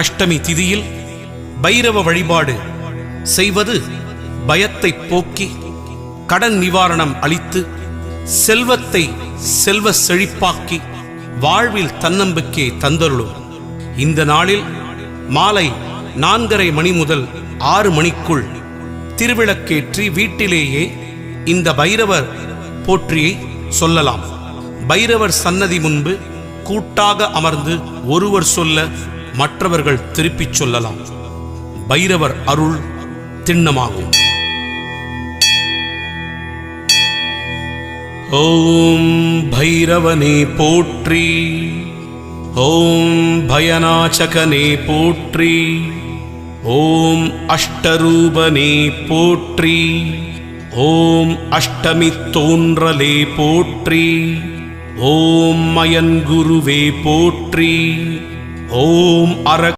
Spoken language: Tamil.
அஷ்டமி திதியில் பைரவ வழிபாடு செய்வது பயத்தை போக்கி கடன் நிவாரணம் அளித்து செல்வத்தை செல்வ செழிப்பாக்கி வாழ்வில் தன்னம்பிக்கை தந்தருளும். இந்த நாளில் மாலை 4:30 மணி முதல் 6 மணிக்குள் திருவிளக்கேற்றி வீட்டிலேயே இந்த பைரவர் போற்றியை சொல்லலாம். பைரவர் சன்னதி முன்பு கூட்டாக அமர்ந்து ஒருவர் சொல்ல மற்றவர்கள் திருப்பிச் சொல்லலாம். பைரவர் அருள் திண்ணமாகும். ஓம் பைரவனே போற்றி, ஓம் பயநாசகனே போற்றி, ஓம் அஷ்டரூபனே போற்றி, ஓம் அஷ்டமி தோன்றலே போற்றி, ஓம் மயன்குருவே போற்றி, ஓம் அர